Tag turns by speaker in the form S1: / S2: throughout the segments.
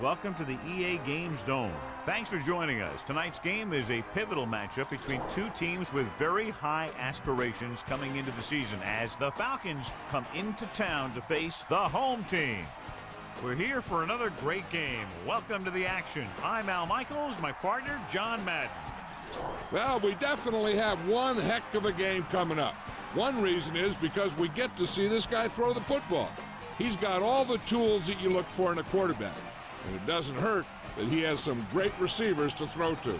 S1: Welcome to the EA Games Dome. Thanks for joining us. Tonight's game is a pivotal matchup between two teams with very high aspirations coming into the season as the Falcons come into town to face the home team. We're here for another great game. Welcome to the action. I'm Al Michaels, my partner, John Madden.
S2: Well, we definitely have one heck of a game coming up. One reason is because we get to see this guy throw the football. He's got all the tools that you look for in a quarterback. And it doesn't hurt that he has some great receivers to throw to.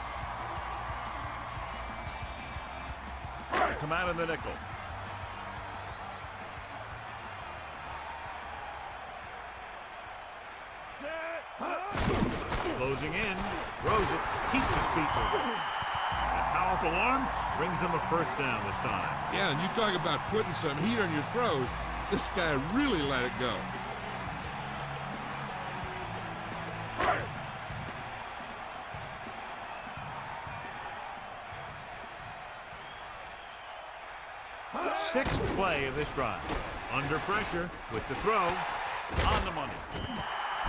S1: come out in the nickel. Closing in, throws it, keeps his feet moving. A powerful arm brings them a first down this time.
S2: Yeah, and you talk about putting some heat on your throws. This guy really let it go.
S1: Sixth play of this drive. Under pressure with the throw. On the money.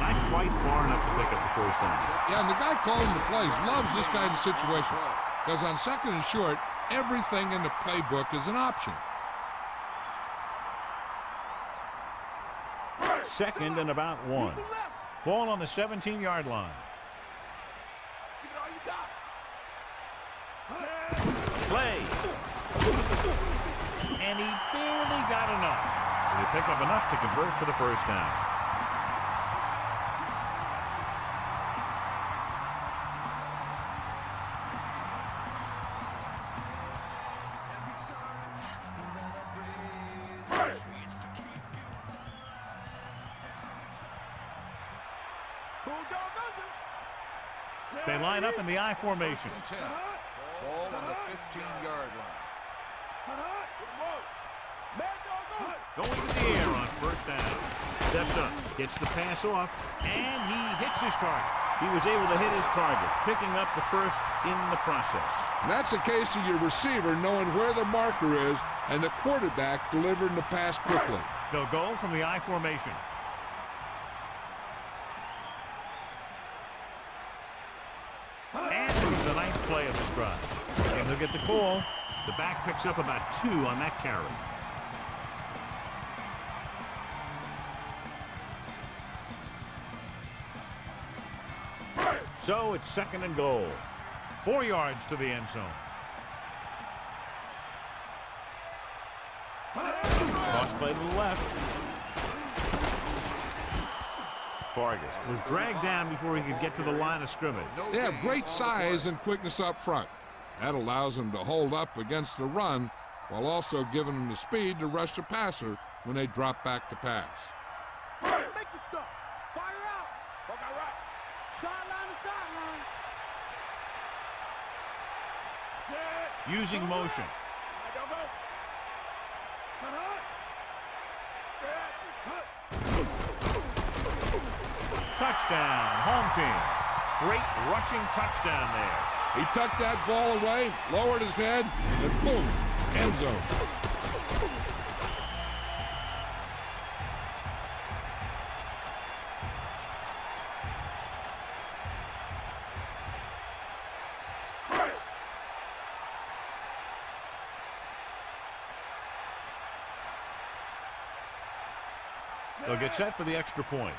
S1: Not quite far enough to pick up the first down.
S2: Yeah, and the guy calling the plays loves this kind of situation. Because on second and short, everything in the playbook is an option.
S1: Second and about 1. Ball on the 17-yard line. Play. And he barely got enough. So they pick up enough to convert for the first down. They line up in the I formation.
S3: Ball on the 15-yard line.
S1: Going to the air on first down. Steps up, gets the pass off, and he hits his target. He was able to hit his target, picking up the first in the process.
S2: And that's a case of your receiver knowing where the marker is and the quarterback delivering the pass quickly.
S1: They'll go from the I formation. And this is the ninth play of this drive. And they'll get the call. The back picks up about 2 on that carry. So it's second and goal. 4 yards to the end zone. Cross play to the left. Vargas was dragged down before he could get to the line of scrimmage.
S2: They have great size and quickness up front. That allows them to hold up against the run while also giving them the speed to rush the passer when they drop back to pass.
S4: Make the stop. Fire out. Okay, right. Sideline to sideline. Set.
S1: Using motion. Touchdown, home team. Great rushing touchdown there.
S2: He tucked that ball away, lowered his head, and boom, end zone.
S1: They'll get set for the extra point.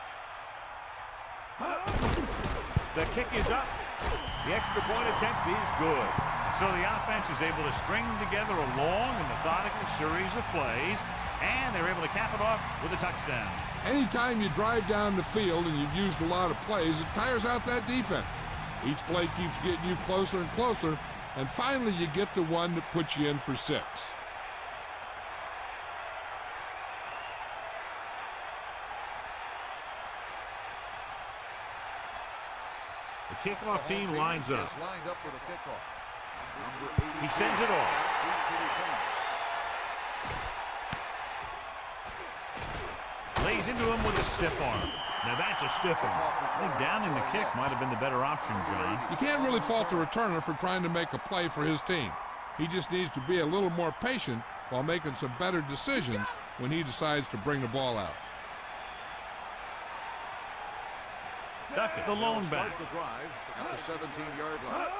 S1: The kick is up. The extra point attempt is good. So the offense is able to string together a long and methodical series of plays, and they're able to cap it off with a touchdown.
S2: Anytime you drive down the field and you've used a lot of plays, it tires out that defense. Each play keeps getting you closer and closer, and finally you get the one that puts you in for 6.
S1: The kickoff team lines up.
S3: Lined up for the kickoff.
S1: He sends it off. Lays into him with a stiff arm. Now that's a stiff arm. I think downing the kick might have been the better option, John.
S2: You can't really fault the returner for trying to make a play for his team. He just needs to be a little more patient while making some better decisions when he decides to bring the ball out.
S1: Duckett, the lone back.
S3: Start the drive at the 17-yard line.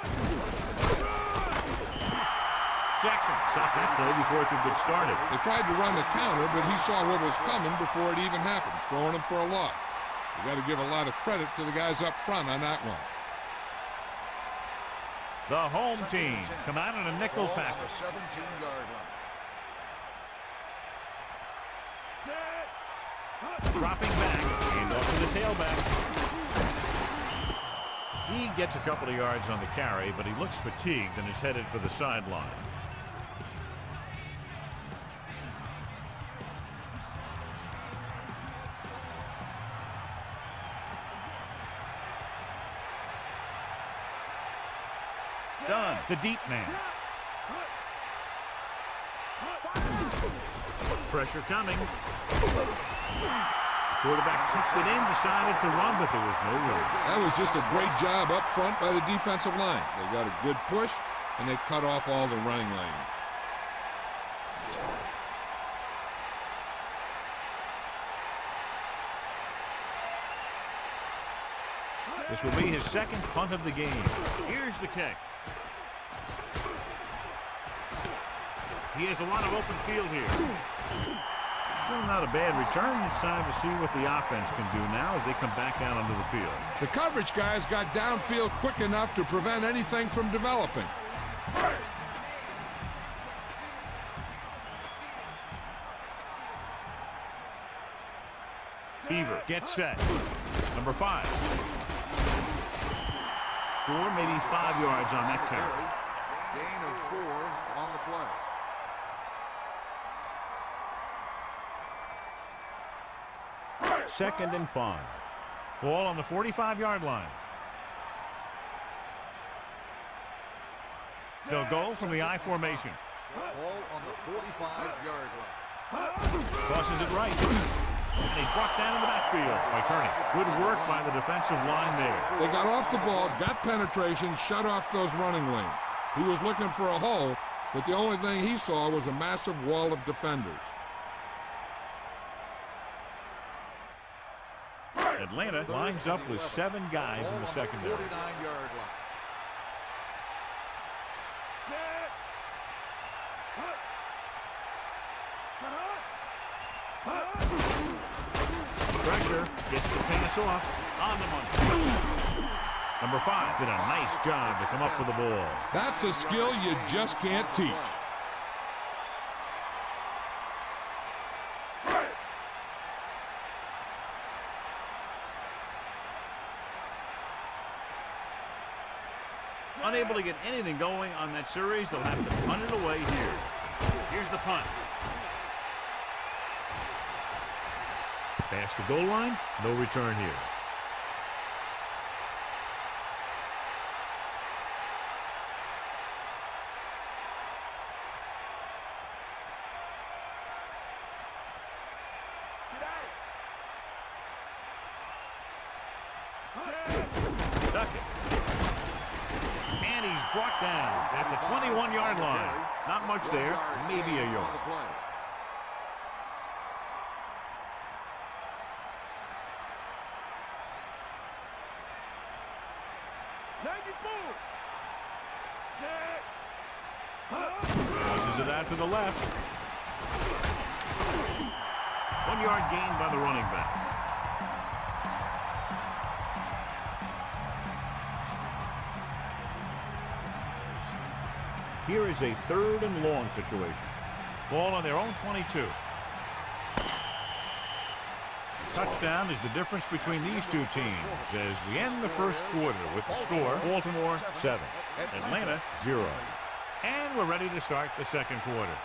S1: Jackson stopped that play before it could get started.
S2: They tried to run the counter, but he saw what was coming before it even happened, throwing him for a loss. You got to give a lot of credit to the guys up front on that one.
S1: The home team come out in a nickel
S3: Ball on
S1: package.
S3: the 17-yard line.
S1: Dropping back, and off to the tailback. He gets a couple of yards on the carry, but he looks fatigued and is headed for the sideline. Done. The deep man. Pressure coming. Quarterback tucked it in, decided to run, but there was no room.
S2: That was just a great job up front by the defensive line. They got a good push, and they cut off all the running lanes.
S1: This will be his second punt of the game. Here's the kick. He has a lot of open field here. Still not a bad return. It's time to see what the offense can do now as they come back out onto the field.
S2: The coverage guys got downfield quick enough to prevent anything from developing.
S1: Beaver gets set. Number 5. 4, maybe 5 yards on that carry.
S3: Gain of 4 on the play.
S1: Second and 5. Ball on the 45-yard line. They'll go from the I formation.
S3: Ball on the 45-yard line.
S1: Tosses it right. And he's brought down in the backfield by Kearney. Good work by the defensive line there.
S2: They got off the ball, got penetration, shut off those running lanes. He was looking for a hole, but the only thing he saw was a massive wall of defenders.
S1: Atlanta lines up with 7 guys in the secondary.
S3: 49-yard line.
S1: Pressure gets the pass off on the money. Number 5 did a nice job to come up with the ball.
S2: That's a skill you just can't teach.
S1: Unable to get anything going on that series, they'll have to punt it away here. Here's the punt. Past the goal line, no return here. Duckett. And he's brought down at the 21-yard line. Not much there, maybe a yard. Tosses it out to the left. 1 yard gain by the running back. Here is a 3rd and long situation. Ball on their own 22. Touchdown is the difference between these two teams as we end the first quarter with the score, Baltimore 7, Atlanta 0. And we're ready to start the second quarter.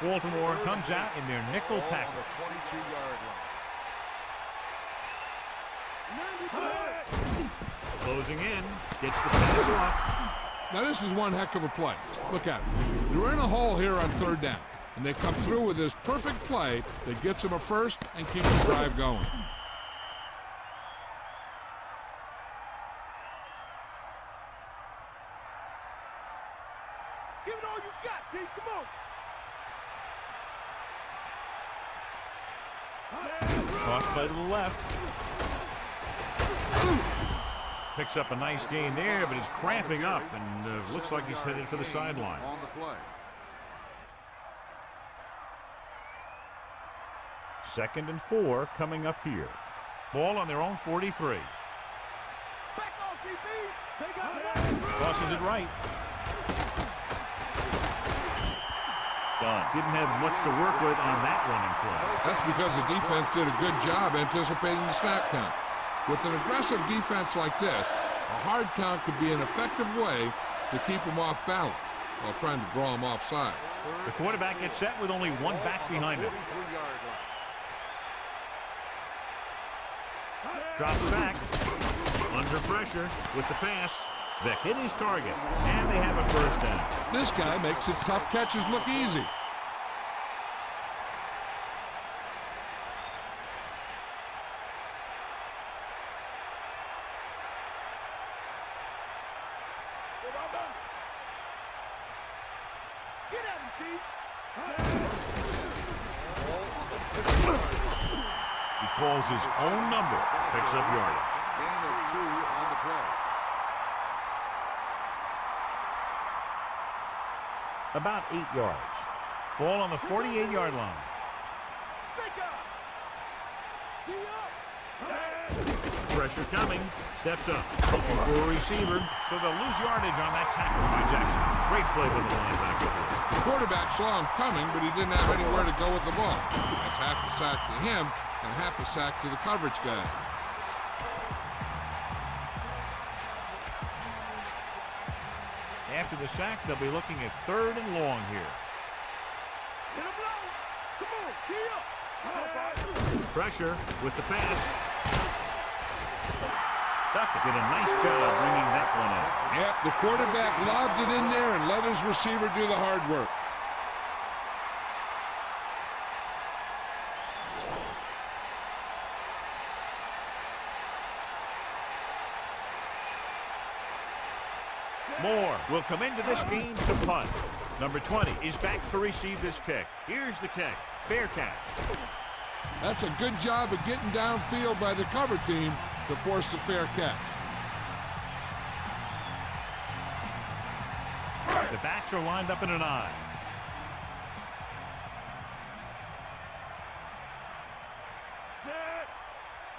S1: Baltimore comes out in their nickel package.
S3: 22-yard line.
S1: Closing in, gets the pass off.
S2: Now this is one heck of a play. Look at it. They're in a hole here on 3rd down, and they come through with this perfect play that gets them a first and keeps the drive going.
S4: Give it all you got, D. Come on.
S1: Cross play to the left. Picks up a nice gain there, but he's cramping up and looks like he's headed for the sideline.
S3: On the play.
S1: 2nd and 4 coming up here. Ball on their own 43.
S4: Back off, DB. They got it.
S1: Crosses it right. Done. Didn't have much to work with on that running play.
S2: That's because the defense did a good job anticipating the snap count. With an aggressive defense like this, a hard count could be an effective way to keep them off balance while trying to draw them off sides.
S1: The quarterback gets set with only one back behind him.
S3: 43-yard line.
S1: Drops back. Under pressure with the pass. Vick hit his target, and they have a first down.
S2: This guy makes it tough catches look easy.
S4: Get at him, Pete.
S1: He calls his own number, picks up yardage.
S3: Gain of 2 on the play.
S1: About 8 yards. Ball on the 48-yard line.
S4: Stick up. D up.
S1: Pressure coming. Steps up. Looking for a receiver. So they'll lose yardage on that tackle by Jackson. Great play by the linebacker.
S2: The quarterback saw him coming, but he didn't have anywhere to go with the ball. That's half a sack to him and half a sack to the coverage guy.
S1: After the sack, they'll be looking at 3rd and long here.
S4: Hit him low. Come on, D up.
S1: Pressure with the pass. Duckett did a nice job bringing that one up.
S2: Yep, the quarterback lobbed it in there and let his receiver do the hard work.
S1: Moore will come into this game to punt. Number 20 is back to receive this kick. Here's the kick. Fair catch.
S2: That's a good job of getting downfield by the cover team to force the fair catch.
S1: The backs are lined up in an I.
S4: Set.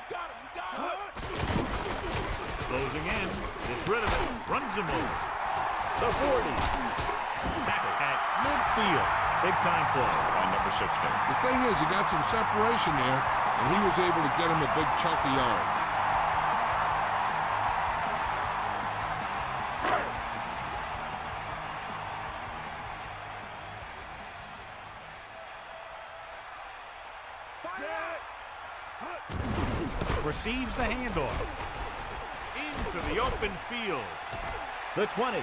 S4: Got him. You got him.
S1: Closing in. Gets rid of it. Runs him over. The 40. Tackle at midfield. Big time play by number 16.
S2: The thing is, he got some separation there, and he was able to get him a big chunk of yards.
S1: Receives the handoff. Into the open field. The 20.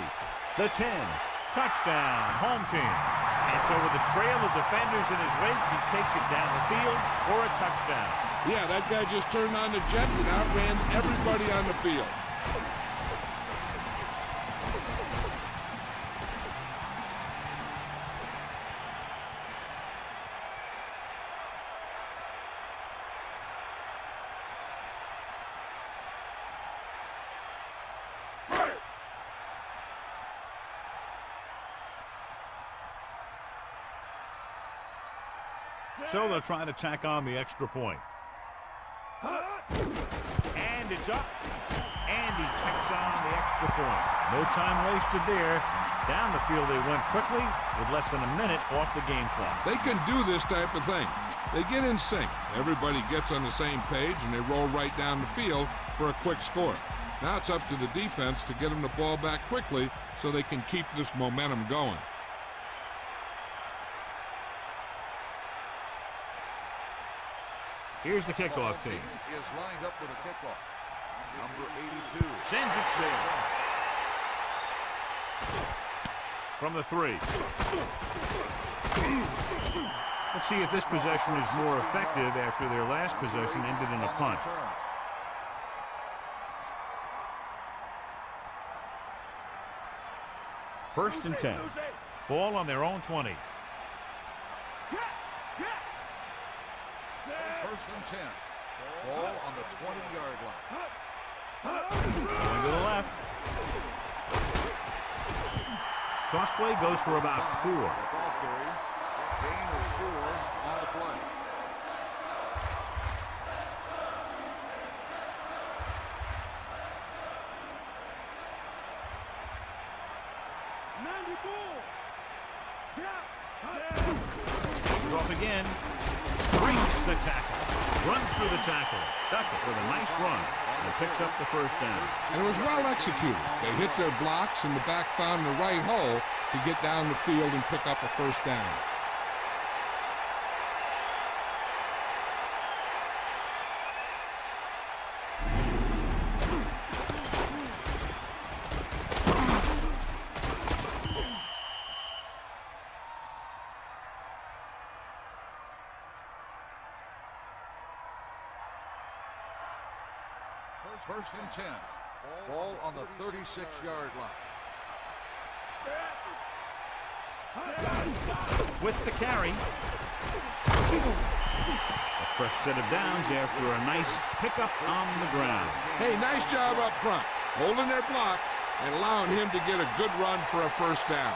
S1: The 10. Touchdown. Home team. And so with a trail of defenders in his wake, he takes it down the field for a touchdown.
S2: Yeah, that guy just turned on the jets and outran everybody on the field.
S1: So they'll try to tack on the extra point. And it's up. And he tacks on the extra point. No time wasted there. Down the field they went quickly with less than a minute off the game clock.
S2: They can do this type of thing. They get in sync. Everybody gets on the same page, and they roll right down the field for a quick score. Now it's up to the defense to get them the ball back quickly so they can keep this momentum going.
S1: Here's the kickoff team.
S3: Is lined up for the kickoff. Number 82.
S1: Sends it sail. From the 3. Let's see if this possession is more effective after their last possession ended in a punt. First and 10. Ball on their own 20.
S3: First and 10. Ball on the 20-yard line.
S1: Going to the left. Cross play goes for about 4.
S3: The ball carrier. Gain of 4 on the play.
S1: Off again. Breaks the tackle. Runs through the tackle. Duckett with a nice run and picks up the first down.
S2: And it was well executed. They hit their blocks and the back found the right hole to get down the field and pick up a first down.
S3: First and 10. Ball on the 36-yard line.
S1: With the carry. A fresh set of downs after a nice pickup on the ground.
S2: Hey, nice job up front, holding their blocks and allowing him to get a good run for a first down.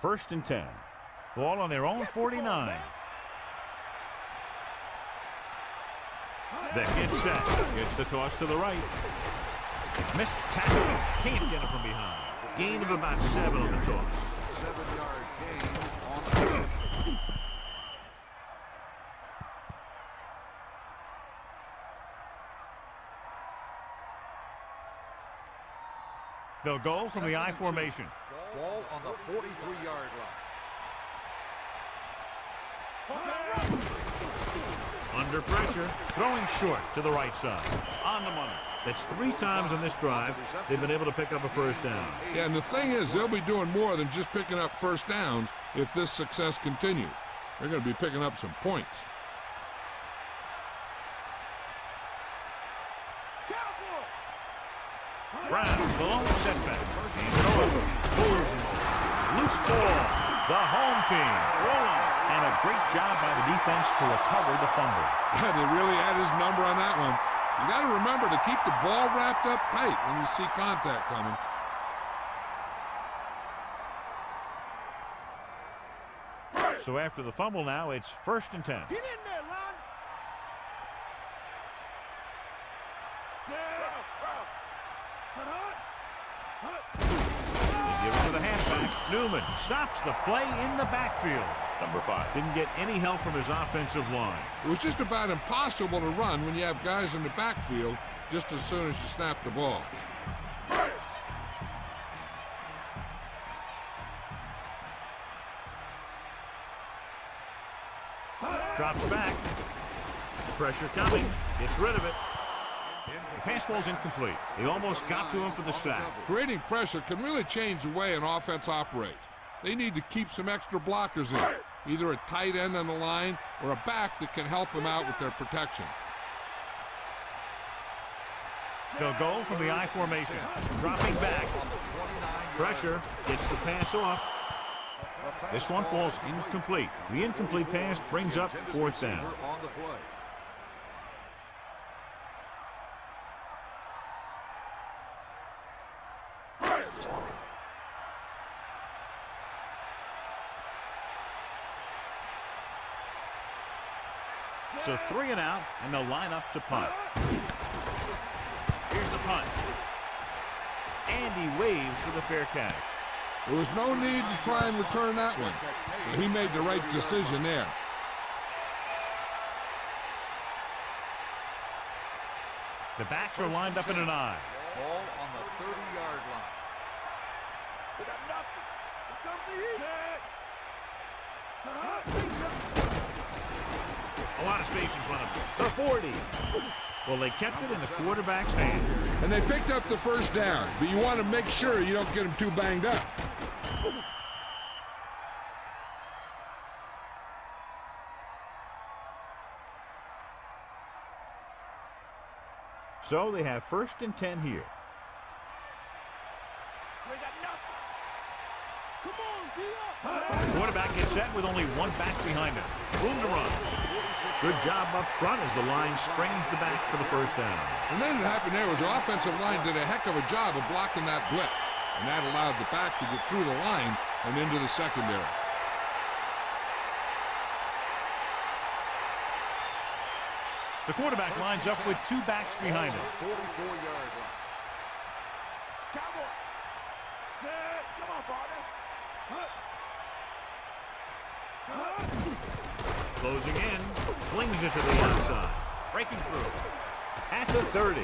S1: First and 10. Ball on their own 49. They get set. Gets the toss to the right. Missed tackle. Can't get him from behind. Gain of about 7 on the toss.
S3: 7-yard gain on the
S1: They'll go from the I formation.
S3: Ball on the 43-yard line.
S1: Under pressure, throwing short to the right side. On the money. That's 3 times on this drive they've been able to pick up a first down.
S2: Yeah, and the thing is, they'll be doing more than just picking up first downs if this success continues. They're going to be picking up some points.
S1: Brown, the lone setback. Pulls him. Loose ball. The home team rolling. And a great job by the defense to recover the fumble.
S2: Yeah, they really had his number on that one. You got to remember to keep the ball wrapped up tight when you see contact coming.
S1: So after the fumble now, it's first and 10.
S4: Get in there, Lon.
S1: They give it to the halfback. Newman stops the play in the backfield. Number 5 didn't get any help from his offensive line.
S2: It was just about impossible to run when you have guys in the backfield just as soon as you snap the ball.
S1: Drops back. Pressure coming. Gets rid of it. The pass ball's incomplete. They almost got to him for the sack.
S2: Creating pressure can really change the way an offense operates. They need to keep some extra blockers in, either a tight end on the line or a back that can help them out with their protection.
S1: They'll go from the I formation. Dropping back. Pressure. Gets the pass off. This one falls incomplete. The incomplete pass brings up fourth down.
S3: On the play.
S1: So 3 and out, and they'll line up to punt. Here's the punt. And he waves for the fair catch.
S2: There was no need to try and return that one. So he made the right decision there.
S1: The backs are lined up in an I.
S3: Ball on the 30-yard line.
S4: We got nothing. Here comes the heat.
S1: A lot of space in front of them. The 40. Well, they kept it in the quarterback's hands.
S2: And they picked up the first down, but you want to make sure you don't get them too banged up.
S1: So they have first and 10 here.
S4: We got nothing. Come on, D-up.
S1: The quarterback gets set with only one back behind him. Room to run. Good job up front as the line springs the back for the first down.
S2: And then what happened there was the offensive line did a heck of a job of blocking that blitz. And that allowed the back to get through the line and into the secondary.
S1: The quarterback lines up with 2 backs behind him.
S3: 44-yard line.
S4: Cowboy. Set. Come on, partner.
S1: Closing in. Flings it to the outside. Breaking through. At the 30.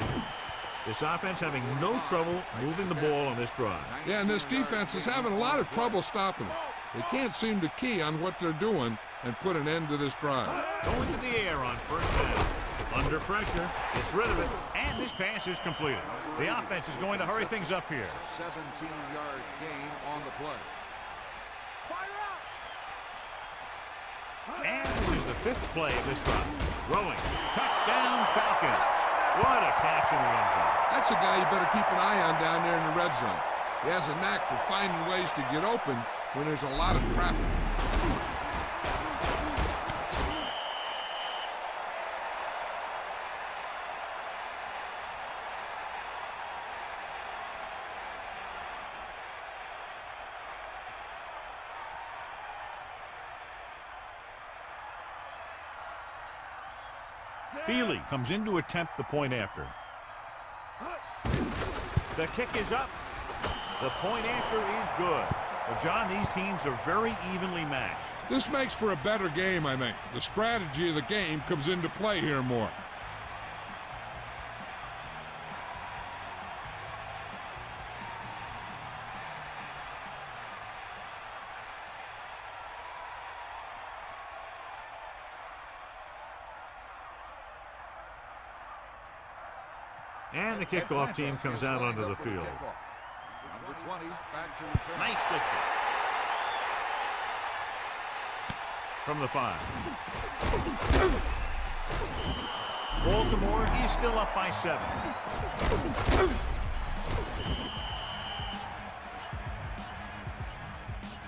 S1: This offense having no trouble moving the ball on this drive.
S2: Yeah, and this defense is having a lot of trouble stopping them. They can't seem to key on what they're doing and put an end to this drive.
S1: Going to the air on first down. Under pressure, gets rid of it, and this pass is completed. The offense is going to hurry things up here.
S3: 17-yard gain on the play.
S4: Fire out.
S1: And this is the 5th play of this drive. Throwing. Touchdown, Falcons. What a catch in the end zone.
S2: That's a guy you better keep an eye on down there in the red zone. He has a knack for finding ways to get open when there's a lot of traffic.
S1: Feely comes in to attempt the point after. The kick is up. The point after is good. Well, John, these teams are very evenly matched.
S2: This makes for a better game, I think. The strategy of the game comes into play here more.
S1: And the kickoff team comes out onto the field.
S3: Number 20, back to return.
S1: Nice distance. From the 5. Baltimore is still up by 7.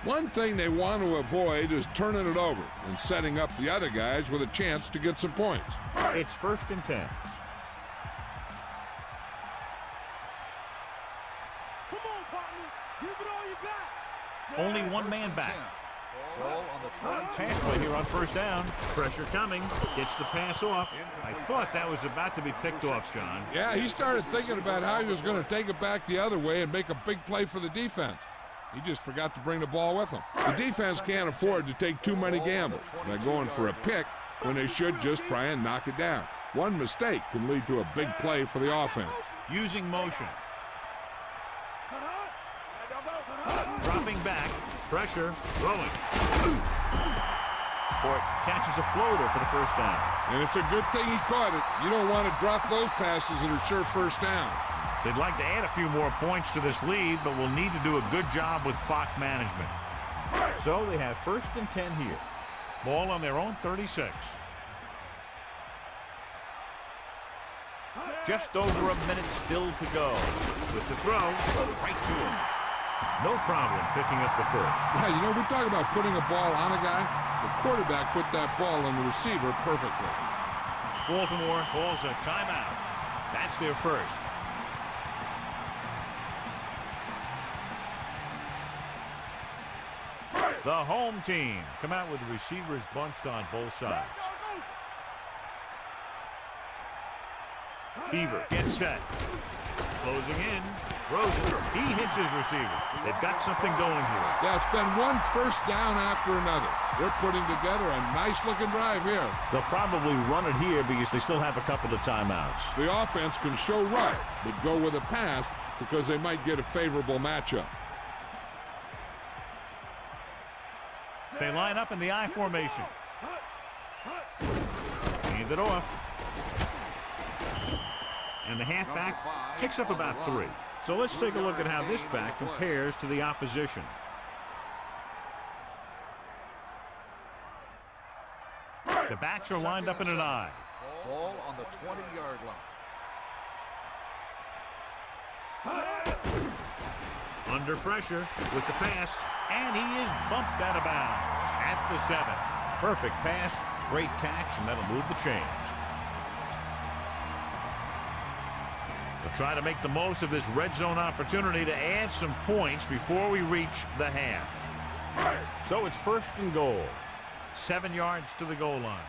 S2: One thing they want to avoid is turning it over and setting up the other guys with a chance to get some points.
S1: It's 1st and 10.
S4: Come on, partner. Give it all you got.
S1: Only one man back.
S3: Ball on the 22.
S1: Pass play here on first down. Pressure coming. Gets the pass off. I thought that was about to be picked off, John.
S2: Yeah, he started thinking about how he was going to take it back the other way and make a big play for the defense. He just forgot to bring the ball with him. The defense can't afford to take too many gambles by going for a pick when they should just try and knock it down. One mistake can lead to a big play for the offense.
S1: Using motions. Dropping back. Pressure. Throwing. Fort catches a floater for the first down.
S2: And it's a good thing he caught it. You don't want to drop those passes that are sure first downs.
S1: They'd like to add a few more points to this lead, but will need to do a good job with clock management. So they have 1st and 10 here. Ball on their own 36. Just over a minute still to go. With the throw, right to him. No problem picking up the first.
S2: Yeah, you know, we talk about putting a ball on a guy. The quarterback put that ball on the receiver perfectly.
S1: Baltimore calls a timeout. That's their first. The home team come out with the receivers bunched on both sides. Beaver gets set. Closing in. Rosen, he hits his receiver. They've got something going here.
S2: Yeah, it's been one first down after another. They're putting together a nice-looking drive here.
S1: They'll probably run it here because they still have a couple of timeouts.
S2: The offense can show run, but go with a pass because they might get a favorable matchup.
S1: They line up in the I formation. Hand it off. And the halfback picks up about 3. So let's take a look at how this back compares to the opposition. The backs are lined up in an I.
S3: Ball on the 20-yard line.
S1: Under pressure with the pass, and he is bumped out of bounds at the 7. Perfect pass, great catch, and that'll move the chains. We'll try to make the most of this red zone opportunity to add some points before we reach the half. So it's 1st and goal. 7 yards to the goal line.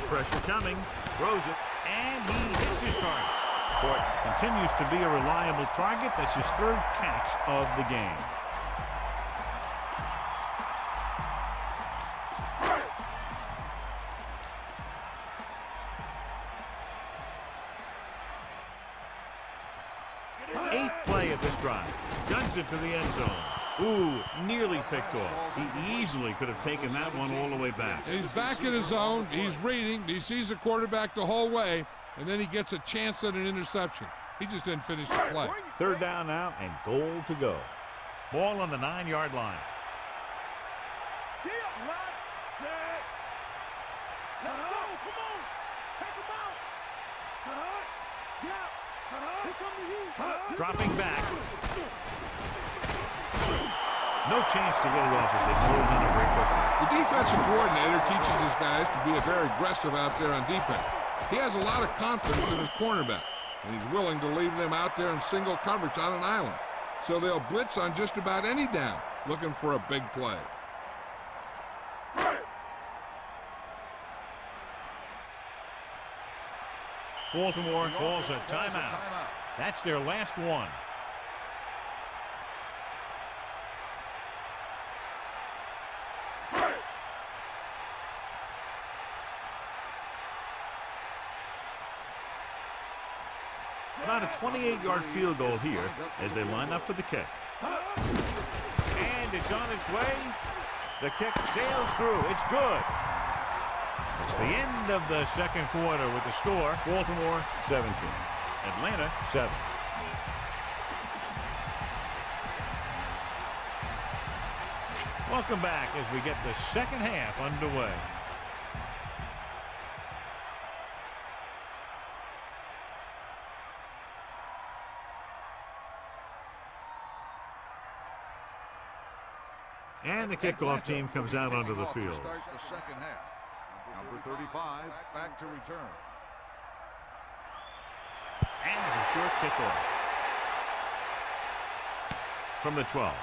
S1: Pressure coming, throws it, and he hits his target. Fort continues to be a reliable target. That's his 3rd catch of the game. at this drive. Guns it to the end zone. Ooh, nearly picked off. He easily could have taken that one all the way back.
S2: He's back in his zone. He's reading. He sees the quarterback the whole way, and then he gets a chance at an interception. He just didn't finish the play.
S1: Third down now and goal to go. Ball on the 9-yard line.
S4: Get up, Rod. Set. Let's go. Come on. Take him out. Yeah. Here come the heat.
S1: Dropping back. No chance to get it off as they close on it very quickly.
S2: The defensive coordinator teaches his guys to be very aggressive out there on defense. He has a lot of confidence in his cornerback, and he's willing to leave them out there in single coverage on an island. So they'll blitz on just about any down, looking for a big play.
S1: Baltimore calls a timeout. That's their last one. About a 28-yard field goal here as they line up for the kick. And it's on its way. The kick sails through. It's good. It's the end of the second quarter with the score. Baltimore 17. Atlanta 7. Welcome back as we get the second half underway. And the kickoff team comes out onto the field.
S3: Start the second half. Number 35 back to return.
S1: And it's a short kickoff. From the 12.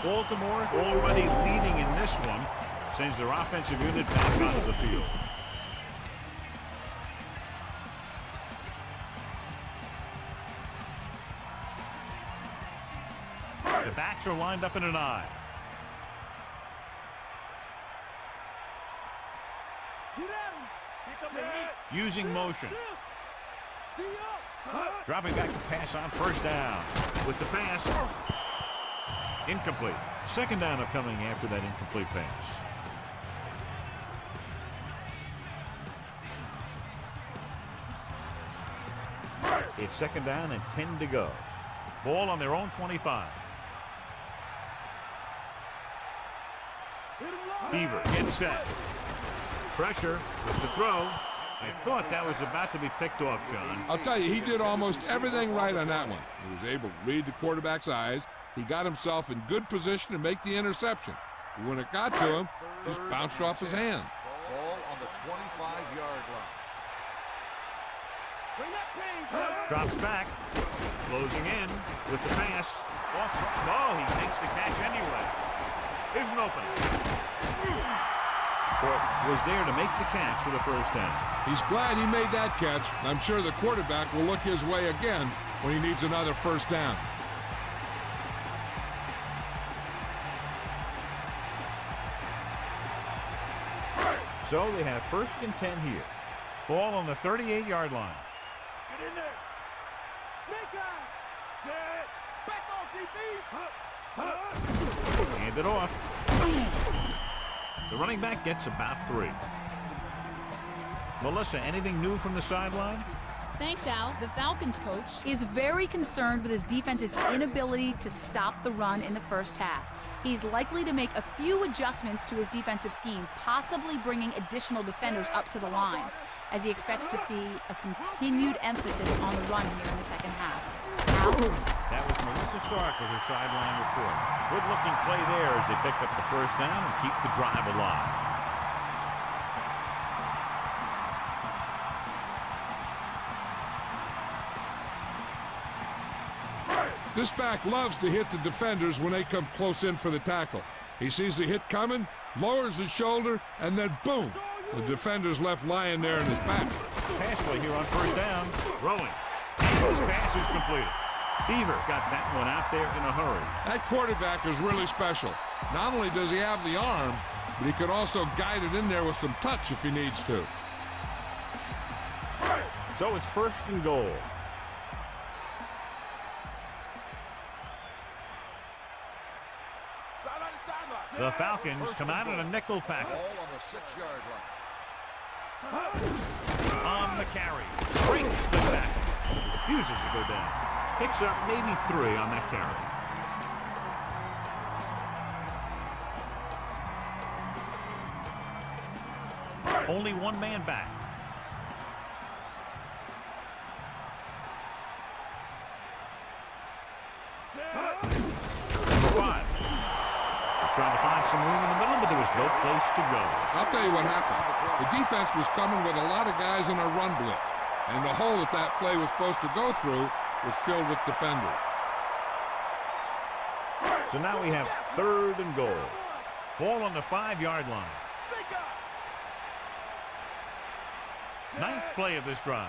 S1: Baltimore already leading in this one. Sends their offensive unit back onto the field. The backs are lined up in an eye. Using motion. Dropping back to pass on first down. With the pass. Incomplete. Second down upcoming after that incomplete pass. It's second down and 10 to go. Ball on their own 25. Beaver gets set. Pressure with the throw. I thought that was about to be picked off, John.
S2: I'll tell you, he did almost everything right on that one. He was able to read the quarterback's eyes. He got himself in good position to make the interception. But when it got to him, just bounced off his hand.
S3: Ball on the 25-yard line.
S1: Drops back. Closing in with the pass. Oh, he makes the catch anyway. Here's an opening. Was there to make the catch for the first down.
S2: He's glad he made that catch. I'm sure the quarterback will look his way again when he needs another first down.
S1: So they have first and 10 here. Ball on the 38-yard line.
S4: Get in there. Snake eyes. Set. Back off, DB.
S1: Hand it off. The running back gets about 3. Melissa, anything new from the sideline?
S5: Thanks, Al. The Falcons coach is very concerned with his defense's inability to stop the run in the first half. He's likely to make a few adjustments to his defensive scheme, possibly bringing additional defenders up to the line, as he expects to see a continued emphasis on the run here in the second half. Al?
S1: That was Melissa Stark with her sideline report. Good-looking play there as they pick up the first down and keep the drive alive.
S2: This back loves to hit the defenders when they come close in for the tackle. He sees the hit coming, lowers his shoulder, and then boom, the defender's left lying there in his back.
S1: Pass play here on first down. Throwing. His pass is completed. Beaver got that one out there in a hurry.
S2: That quarterback is really special. Not only does he have the arm, but he could also guide it in there with some touch if he needs to.
S1: So it's first and goal.
S4: Sideline to sideline.
S1: The Falcons come out in a nickel package.
S3: Ball on the 6-yard line.
S1: On the carry. Breaks the tackle. Refuses to go down. Picks up maybe 3 on that carry. Only one man back. Number 5. Trying to find some room in the middle, but there was no place to go.
S2: I'll tell you what happened. The defense was coming with a lot of guys in a run blitz, and the hole that play was supposed to go through was filled with defenders.
S1: So now we have 3rd and goal. Ball on the 5-yard line. 9th play of this drive.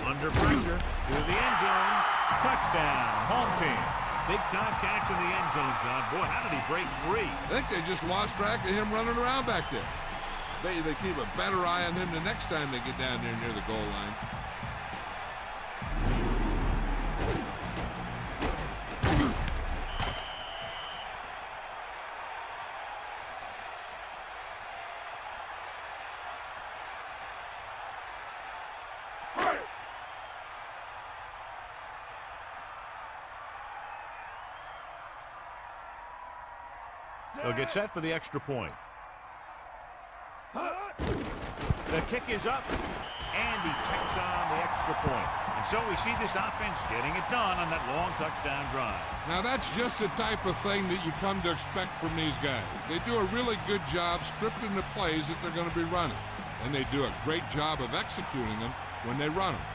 S1: Under pressure to the end zone. Touchdown, home team. Big-time catch in the end zone, John. Boy, how did he break free?
S2: I think they just lost track of him running around back there. They keep a better eye on him the next time they get down there near the goal line.
S1: They'll get set for the extra point. The kick is up, and he takes on the extra point. And so we see this offense getting it done on that long touchdown drive.
S2: Now that's just the type of thing that you come to expect from these guys. They do a really good job scripting the plays that they're going to be running. And they do a great job of executing them when they run them.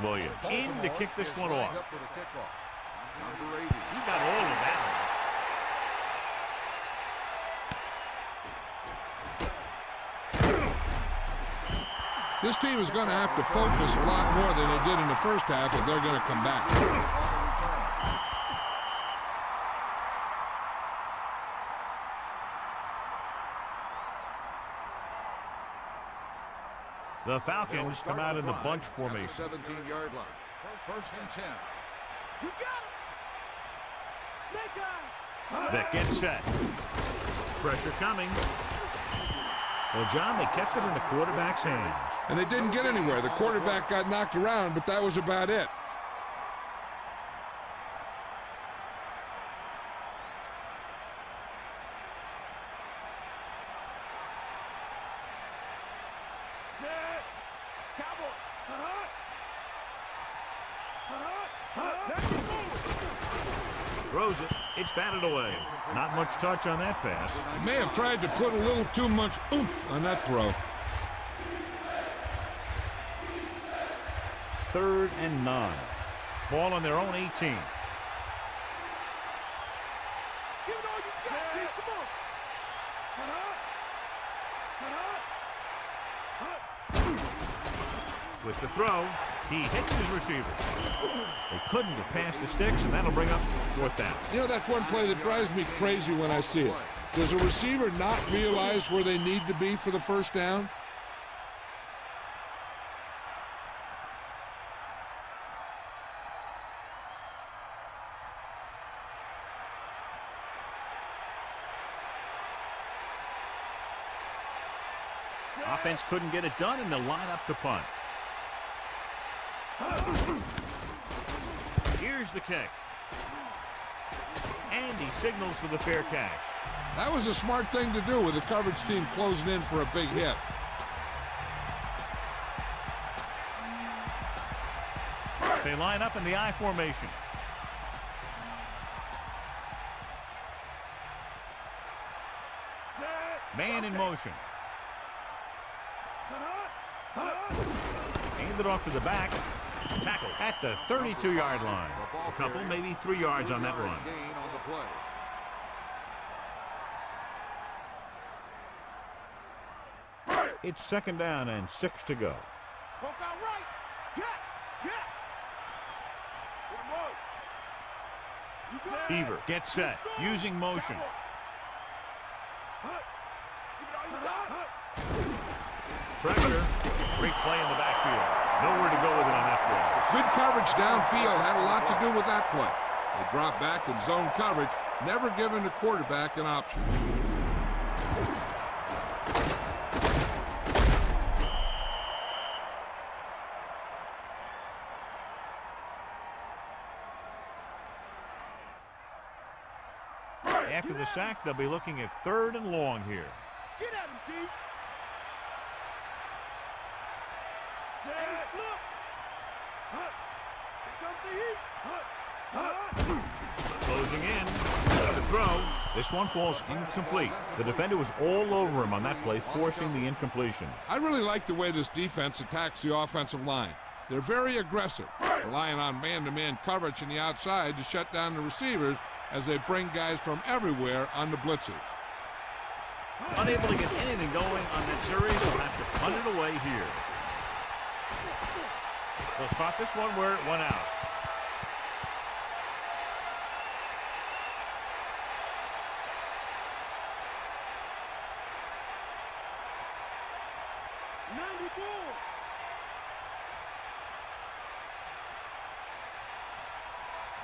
S1: Williams in to kick this one off.
S3: Up for the kickoff. Number 80.
S1: He got all of that.
S2: This team is going to have to focus a lot more than they did in the first half if they're going to come back.
S1: The Falcons come out in the bunch formation.
S3: 17-yard line. First and 10.
S4: You got him. Snake eyes.
S1: That gets set. Pressure coming. Well, John, they kept it in the quarterback's hands.
S2: And they didn't get anywhere. The quarterback got knocked around, but that was about it.
S1: Throws it. It's batted away. Not much touch on that pass.
S2: He may have tried to put a little too much oomph on that throw.
S1: 3rd and 9. Ball on their own 18.
S4: Give it all you got, Pete. Come on.
S1: With the throw, he hits his receiver. They couldn't get past the sticks, and that'll bring up 4th down.
S2: You know, that's one play that drives me crazy when I see it. Does a receiver not realize where they need to be for the first down?
S1: Offense couldn't get it done, and they'll line up to punt. Here's the kick. And he signals for the fair catch.
S2: That was a smart thing to do with the coverage team closing in for a big hit.
S1: They line up in the I formation. Man in motion. Handed off to the back. Tackle at the 32-yard line. A couple, maybe 3 yards on that run.
S3: Gain on the play.
S1: It's 2nd down and 6 to go.
S4: Poke out right. Yeah. Get him low.
S1: Ever gets set, using motion.
S4: Give it all you got.
S1: Pressure. Great play in the backfield. Nowhere to go with it on that play.
S2: Good coverage downfield had a lot to do with that play. They dropped back in zone coverage, never giving the quarterback an option.
S1: After the sack, they'll be looking at 3rd and long here.
S4: Get at him, D. Set. Look. Here comes the heat.
S1: Closing in. The throw. This one falls incomplete. The defender was all over him on that play, forcing the incompletion.
S2: I really like the way this defense attacks the offensive line. They're very aggressive, relying on man-to-man coverage on the outside to shut down the receivers as they bring guys from everywhere on the blitzes.
S1: Unable to get anything going on that series, they'll have to punt it away here. They'll spot this one where it went out.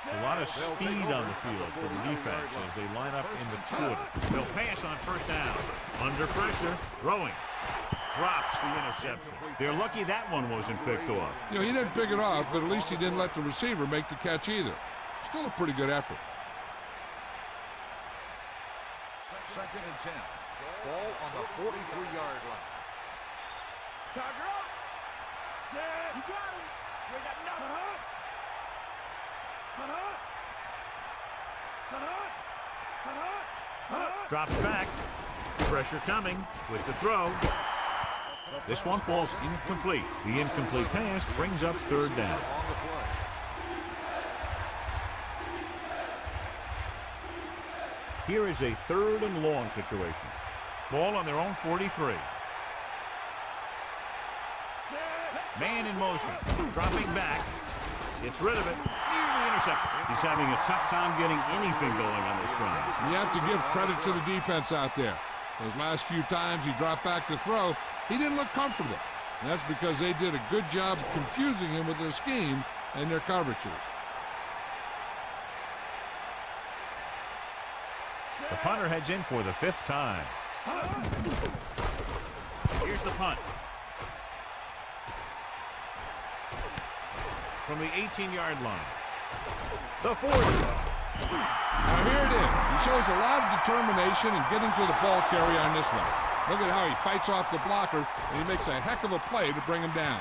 S1: A lot of speed on the field for the defense as they line up in the quarter. They'll pass on 1st down. Under pressure, throwing. Drops the interception. They're lucky that one wasn't picked off.
S2: You know, he didn't pick it off, but at least he didn't let the receiver make the catch either. Still a pretty good effort.
S3: 2nd and 10. Ball on the 43-yard line.
S4: Tiger up. Set. You got him. You got nothing.
S1: Drops back. Pressure coming with the throw. This one falls incomplete. The incomplete pass brings up 3rd down.
S3: On the play.
S1: Here is a 3rd and long situation. Ball on their own 43. Man in motion. Dropping back. Gets rid of it. Nearly intercepted. He's having a tough time getting anything going on this drive.
S2: You have to give credit to the defense out there. Those last few times he dropped back to throw, he didn't look comfortable. And that's because they did a good job of confusing him with their schemes and their coverages.
S1: The punter heads in for the 5th time. Here's the punt. From the 18-yard line. The 40.
S2: Now here it is. He shows a lot of determination in getting to the ball carrier on this one. Look at how he fights off the blocker, and he makes a heck of a play to bring him down.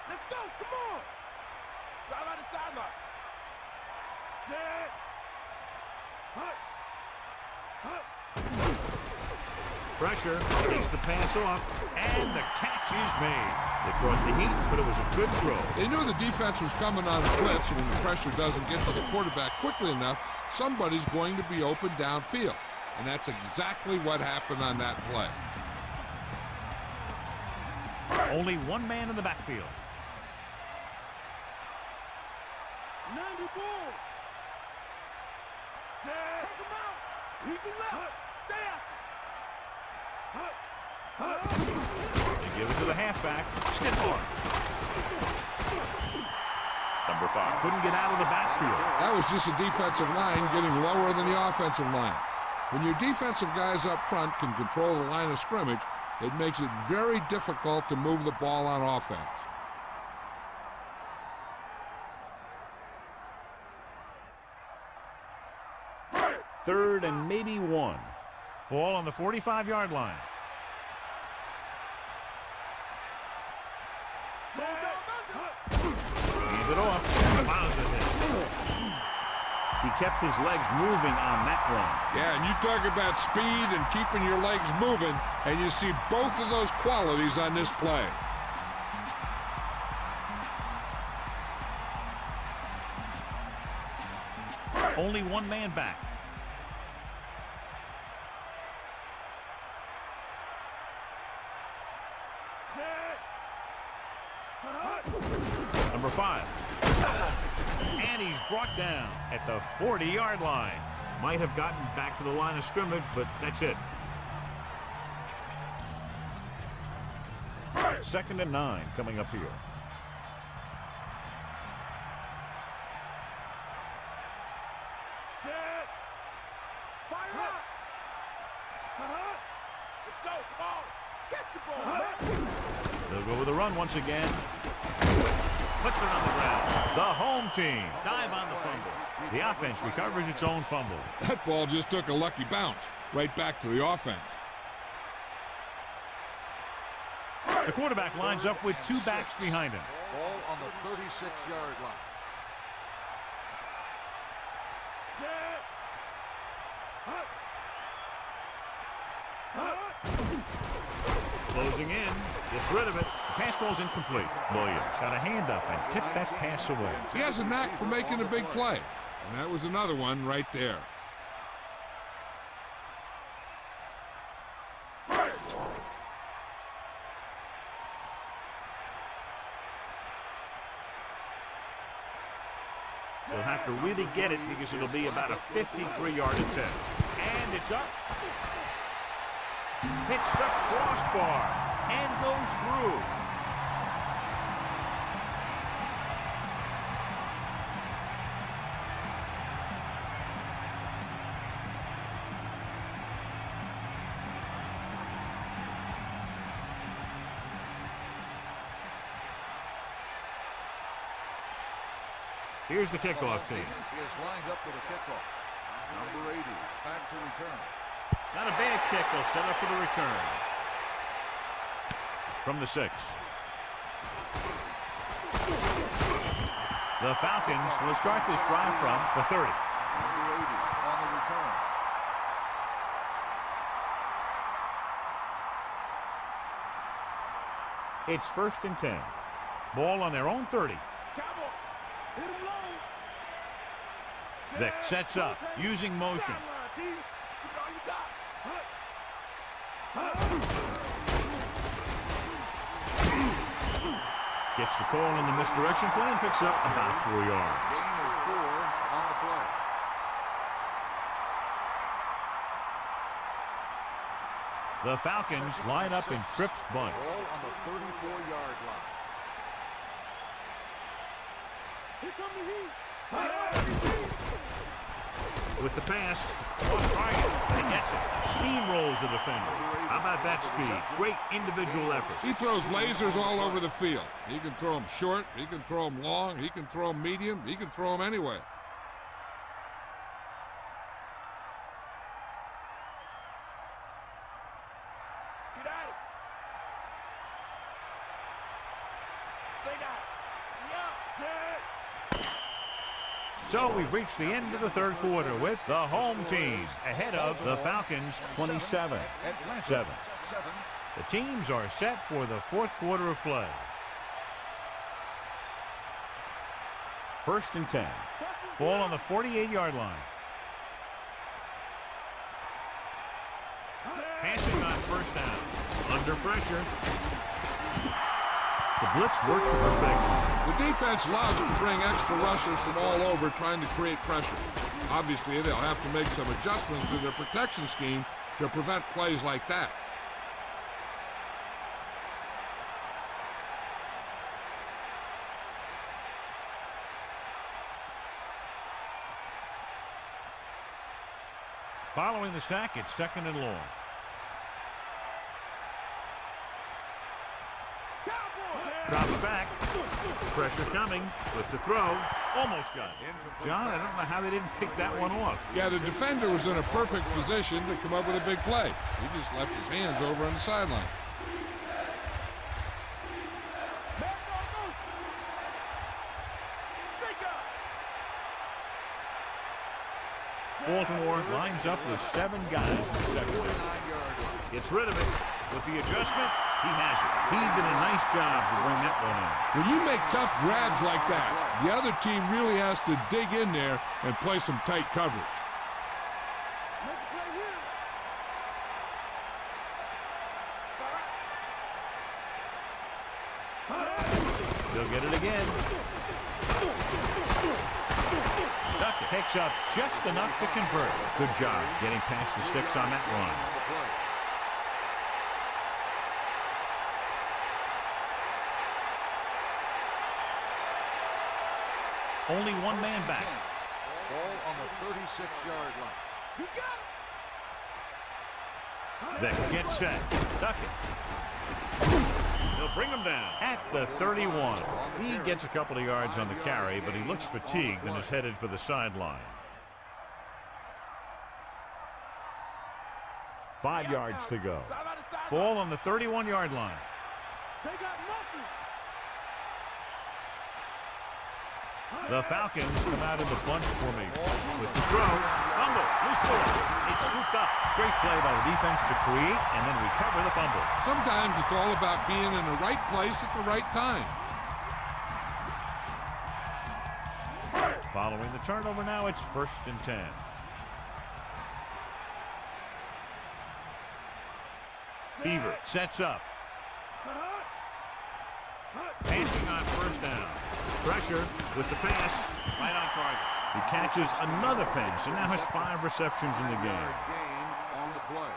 S4: Let's go. Come on. Sideline to sideline. Set.
S1: Pressure, takes the pass off, and the catch is made. It brought the heat, but it was a good throw.
S2: They knew the defense was coming on a blitz, and when the pressure doesn't get to the quarterback quickly enough, somebody's going to be open downfield. And that's exactly what happened on that play.
S1: Only one man in the backfield.
S4: 90 ball. Set. Take him out. He can left. Stay out.
S1: They give it to the halfback. Stiff arm. Number 5 couldn't get out of the backfield.
S2: That was just a defensive line getting lower than the offensive line. When your defensive guys up front can control the line of scrimmage, it makes it very difficult to move the ball on offense.
S1: Third and maybe 1. Ball on the 45-yard line. Hands it off. Allows it in. He kept his legs moving on that run.
S2: Yeah, and you talk about speed and keeping your legs moving, and you see both of those qualities on this play.
S1: Only one man back. Number 5. And he's brought down at the 40-yard line. Might have gotten back to the line of scrimmage, but that's it. 2nd and 9 coming up here.
S4: Set. Fire up. Let's go. Come on. Catch the ball, man.
S1: They'll go with a run once again. Puts it on the ground. The home team dive on the fumble. The offense recovers its own fumble.
S2: That ball just took a lucky bounce right back to the offense.
S1: The quarterback lines up with 2 backs behind him.
S3: Ball on the 36-yard line.
S1: Closing in, gets rid of it. The pass ball's incomplete. Williams got a hand up and tipped that pass away.
S2: He has a knack for making a big play, and that was another one right there.
S1: They'll have to really get it because it'll be about a 53-yard attempt. And it's up. Hits the crossbar and goes through. Here's the kickoff team.
S3: He is lined up for the kickoff. Number 80, back to return.
S1: Not a bad kick. They'll set up for the return. From the 6. The Falcons will start this drive from the 30.
S3: Number 80 on the return.
S1: It's 1st and 10. Ball on their own 30.
S4: Cowboy. Hit him low.
S1: Vick sets up, using motion. Gets the call in the misdirection play and picks up about 4 yards.
S3: Gain of 4 on the play.
S1: The Falcons line up in trips bunch.
S3: Ball on the 34-yard line.
S4: Here come the heat.
S1: With the pass, off target, and he gets it. Steamrolls the defender. How about that speed? Great individual effort.
S2: He throws lasers all over the field. He can throw them short, he can throw them long, he can throw them medium, he can throw them anywhere.
S4: Get at it. Stay guys. Yeah. Set.
S1: So we've reached the end of the 3rd quarter with the home team ahead of the Falcons 27-7. The teams are set for the 4th quarter of play. 1st and 10. Ball on the 48-yard line. Passing on 1st down. Under pressure. The blitz worked to perfection.
S2: The defense loves to bring extra rushers from all over trying to create pressure. Obviously, they'll have to make some adjustments to their protection scheme to prevent plays like that.
S1: Following the sack, it's 2nd and long. Drops back. Pressure coming with the throw. Almost got it. John, I don't know how they didn't pick that one off.
S2: Yeah, the defender was in a perfect position to come up with a big play. He just left his hands over on the sideline.
S1: Baltimore lines up with 7 guys in the secondary. Gets rid of it. With the adjustment, he has it. He did a nice job to bring that one in.
S2: When you make tough grabs like that, the other team really has to dig in there and play some tight coverage.
S1: They'll get it again. Duckett picks up just enough to convert. Good job getting past the sticks on that run. Only one man back.
S3: Ball on the 36-yard line.
S4: You got it.
S1: Then gets set. Duckett. He'll bring him down at the 31. He gets a couple of yards on the carry, but he looks fatigued and is headed for the sideline. 5 yards to go. Ball on the 31-yard line.
S4: They got nothing.
S1: The Falcons come out in the bunch formation. With the throw, fumble, loose ball. It's scooped up. Great play by the defense to create and then recover the fumble.
S2: Sometimes it's all about being in the right place at the right time.
S1: Following the turnover now, it's 1st and 10. Beaver sets up. Passing on 1st down. Pressure with the pass, right on target. He catches another pass and now has 5 receptions in the game.
S3: Gain on the play.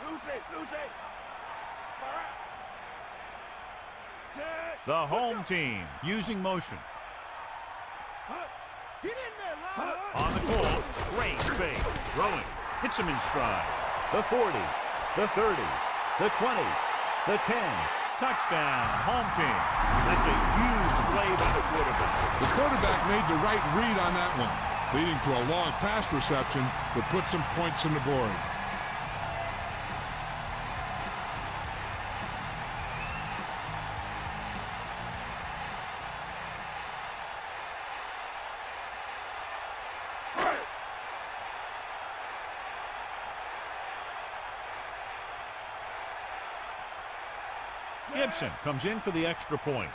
S4: Lose it. All right. Set.
S1: The home team using motion.
S4: Get in there, Lyle.
S1: On the call, great fake. Throwing, hits him in stride. The 40, the 30, the 20, the 10. Touchdown, home team. That's a huge play by the quarterback.
S2: The quarterback made the right read on that one, leading to a long pass reception that put some points on the board.
S1: Gibson comes in for the extra point.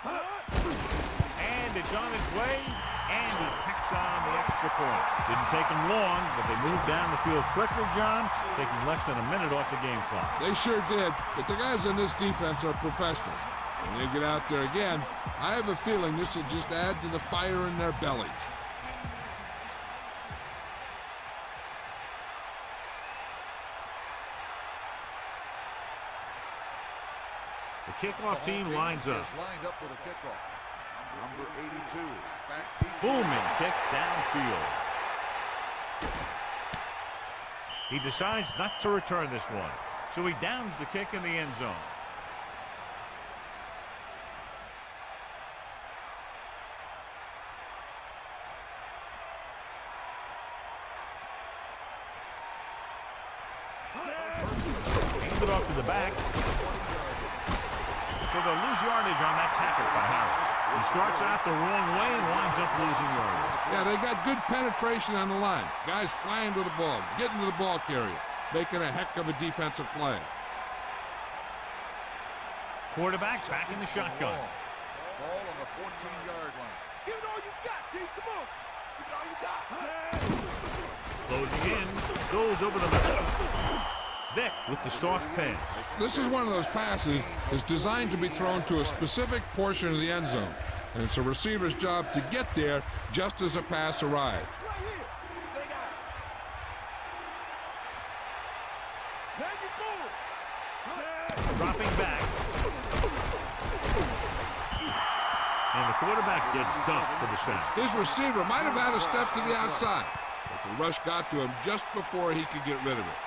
S1: And it's on its way, and he tacks on the extra point. Didn't take him long, but they moved down the field quickly, John, taking less than a minute off the game clock.
S2: They sure did, but the guys in this defense are professionals. When they get out there again, I have a feeling this will just add to the fire in their bellies.
S1: The kickoff team lines up.
S3: Is lined up for the kickoff. Number 82. Back deep.
S1: Booming kick downfield. He decides not to return this one, so he downs the kick in the end zone. Hand it off to the back. So they'll lose yardage on that tackle by Harris. He starts out the wrong way and winds up losing yardage.
S2: Yeah, they got good penetration on the line. Guys flying to the ball, getting to the ball carrier, making a heck of a defensive play.
S1: Quarterback back in the shotgun.
S3: Ball on the 14-yard line.
S4: Give it all you got, D. Come on. Give it all you got.
S1: Closing in, goes over the middle. Vick with the soft pass.
S2: This is one of those passes that's designed to be thrown to a specific portion of the end zone. And it's a receiver's job to get there just as a pass arrives.
S4: Right here. Stay guys. Now you move.
S1: Dropping back. And the quarterback gets dumped for the sack.
S2: His receiver might have had a step to the outside, but the rush got to him just before he could get rid of it.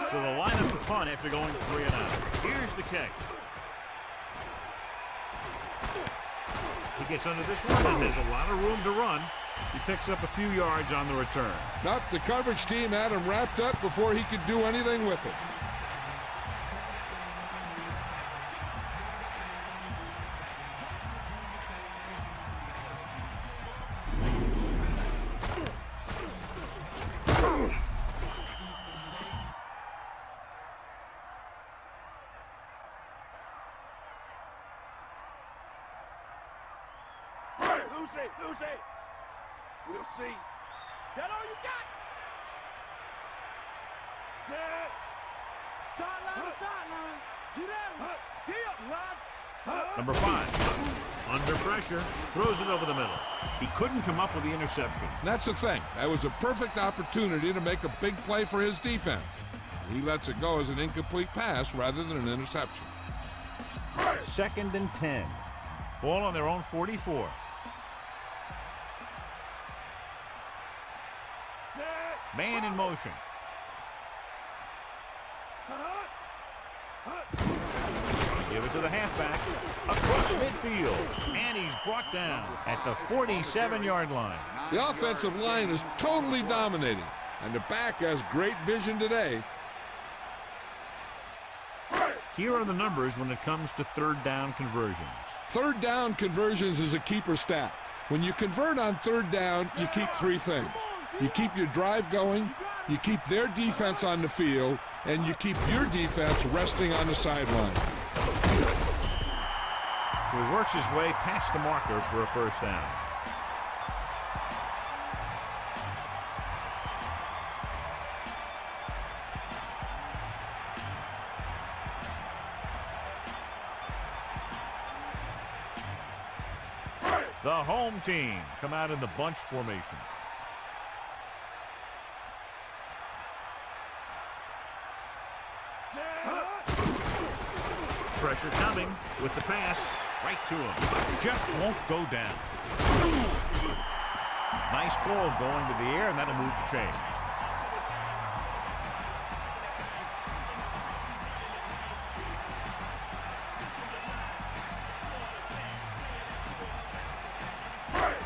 S1: So the lineup to punt after going 3 and out. Here's the kick. He gets under this one and there's a lot of room to run. He picks up a few yards on the return.
S2: Nope, the coverage team had him wrapped up before he could do anything with it.
S4: Lucy. We'll see. That all you got? Set. Sideline to sideline. Get at him. Deal, Rod.
S1: Number 5, under pressure, throws it over the middle. He couldn't come up with the interception.
S2: That's the thing. That was a perfect opportunity to make a big play for his defense. He lets it go as an incomplete pass rather than an interception.
S1: 2nd and 10. Ball on their own 44. Man in motion. Give it to the halfback. Across midfield. And he's brought down at the 47-yard line.
S2: The offensive line is totally dominating, and the back has great vision today.
S1: Here are the numbers when it comes to 3rd down conversions.
S2: 3rd down conversions is a keeper stat. When you convert on 3rd down, you keep 3 things. You keep your drive going, you keep their defense on the field, and you keep your defense resting on the sideline.
S1: So he works his way past the marker for a 1st down. The home team come out in the bunch formation. Pressure coming with the pass right to him. Just won't go down. Nice ball going to the air, and that'll move the chains.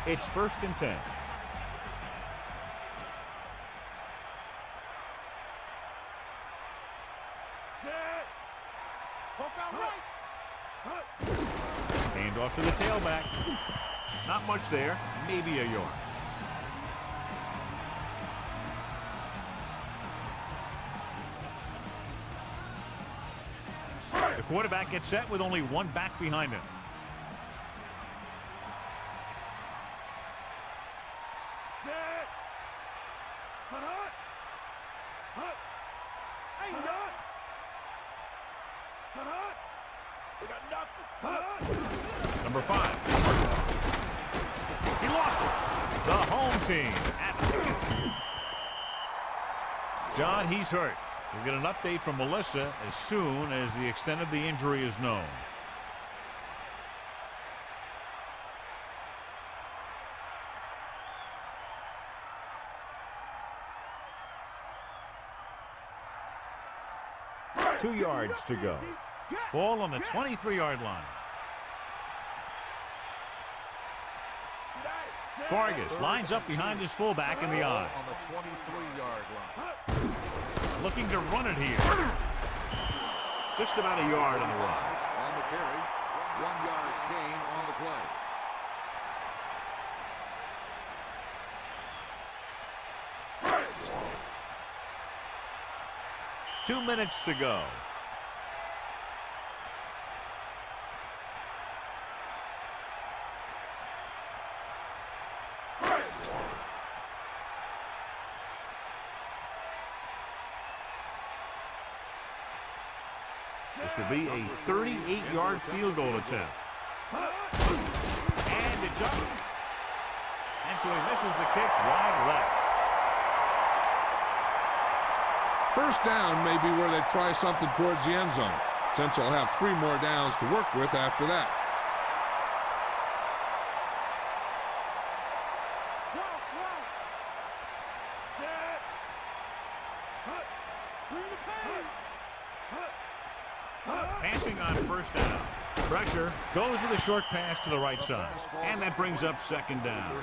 S1: It's 1st and 10. Hand off to the tailback. Not much there. Maybe a yard. The quarterback gets set with only 1 back behind him. Number 5. He lost it. The home team. John, he's hurt. We'll get an update from Melissa as soon as the extent of the injury is known. Two yards to go. Ball on the 23-yard line. Vargas lines up behind his fullback in the eye.
S3: On the 23-yard line.
S1: Looking to run it here. Just about a yard on the run.
S3: On the carry, 1-yard gain on the play.
S1: Two minutes to go. This will be a 38-yard field goal attempt. And it's up. And so he misses the kick wide left.
S2: First down may be where they try something towards the end zone, since they'll have 3 more downs to work with after that.
S1: Passing on first down. Pressure goes with a short pass to the right side. And that brings up second down.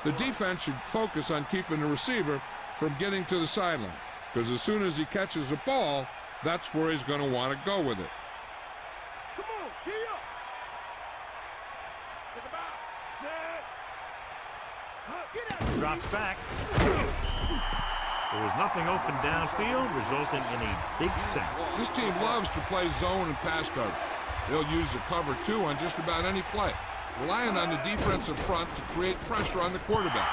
S2: The defense should focus on keeping the receiver from getting to the sideline, because as soon as he catches the ball, that's where he's going to want to go with it.
S4: Come on, key up. Take a bow. Set. Get out.
S1: Drops back. There was nothing open downfield, resulting in a big sack.
S2: This team loves to play zone and pass coverage. They'll use the cover 2 on just about any play. relying on the defensive front to create pressure on the quarterback.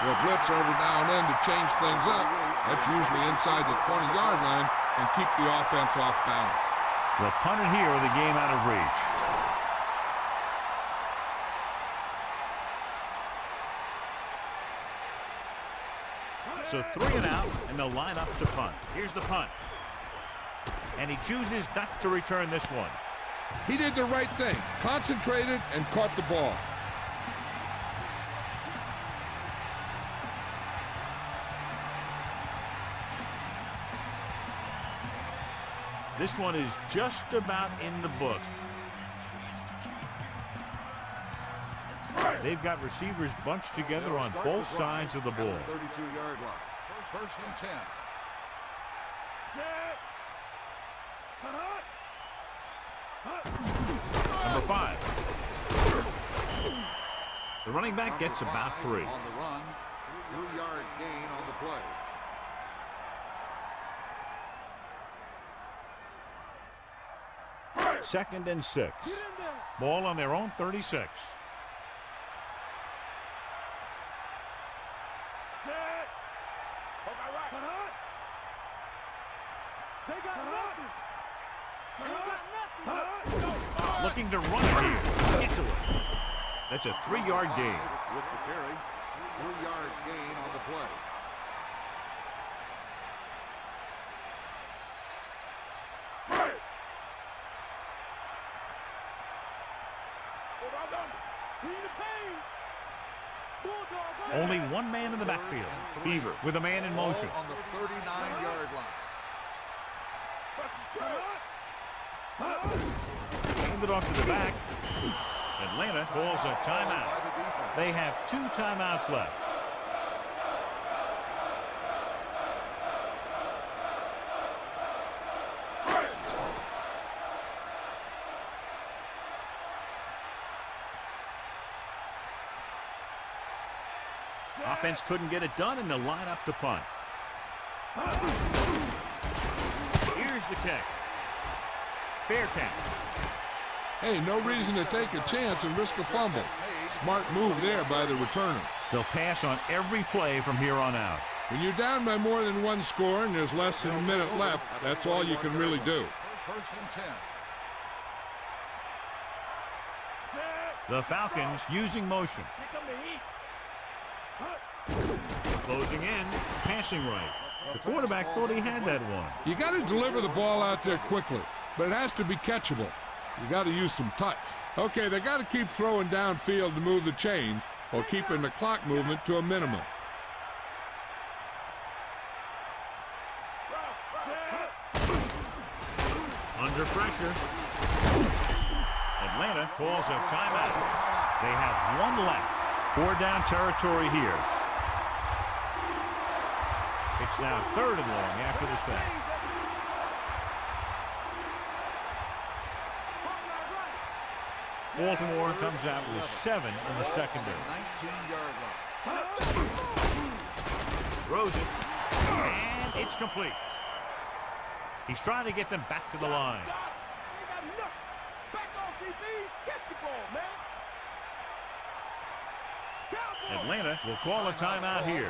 S2: They'll blitz every now and then to change things up. That's usually inside the 20-yard line and keep the offense off balance.
S1: They'll punt it here with the game out of reach. So 3 and out, and they'll line up to punt. Here's the punt. And he chooses not to return this one.
S2: He did the right thing, concentrated and caught the ball.
S1: This one is just about in the books. They've got receivers bunched together on both sides of the ball.
S3: 32-yard line. First and 10.
S1: Number 5. The running back gets about 3.
S3: On the run, 2-yard gain on the play.
S1: Second and 6. Ball on their own 36. Looking to run it here. Gets away. That's a 3-yard gain.
S3: With the carry, 3-yard gain on the play.
S1: Only one man in the backfield. Beaver with a man in motion.
S3: On the 39-yard line.
S1: Hand it off to the back. Atlanta calls a timeout. They have 2 timeouts left. Offense couldn't get it done, and they'll line up to punt. Here's the kick. Fair catch.
S2: Hey, no reason to take a chance and risk a fumble. Smart move there by the returner.
S1: They'll pass on every play from here on out.
S2: When you're down by more than 1 score and there's less than a minute left, that's all you can really do.
S3: First and
S1: The10. Falcons using motion. Closing in, passing right. The quarterback thought he had that one.
S2: You got to deliver the ball out there quickly, but it has to be catchable. You got to use some touch. Okay, they got to keep throwing downfield to move the chains while keeping the clock movement to a minimum.
S1: Under pressure. Atlanta calls a timeout. They have 1 left. 4-down territory here. It's now 3rd and long after the sack. Baltimore comes out with 7 in the secondary.
S3: 19-yard line.
S1: Throws it, and it's complete. He's trying to get them back to the line. Atlanta will call a timeout here.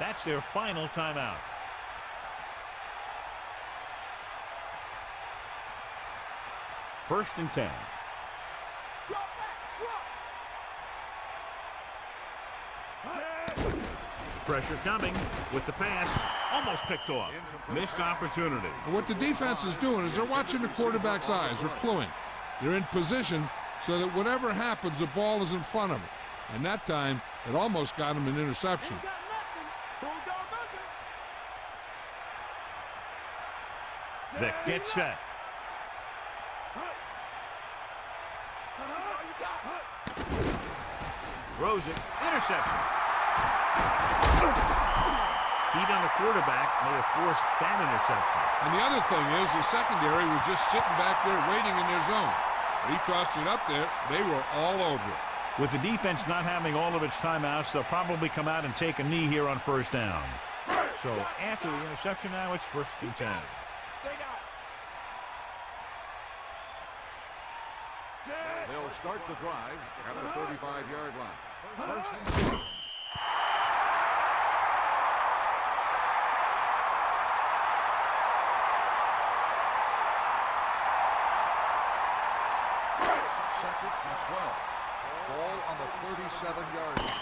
S1: That's their final timeout. First and 10. Pressure coming with the pass. Almost picked off. Missed opportunity.
S2: And what the defense is doing is they're watching the quarterback's eyes. They're cluing. They're in position so that whatever happens, the ball is in front of them. And that time, it almost got him an interception.
S1: The get set. Throws it. Interception. Heat on the quarterback may have forced that interception.
S2: And the other thing is the secondary was just sitting back there waiting in their zone. He tossed it up there. They were all over it.
S1: With the defense not having all of its timeouts, they'll probably come out and take a knee here on first down. So after the interception now, it's first and 10.
S3: They'll will start the drive at the 35-yard line. First and 10. Second and 12. Ball on the 37-yard line.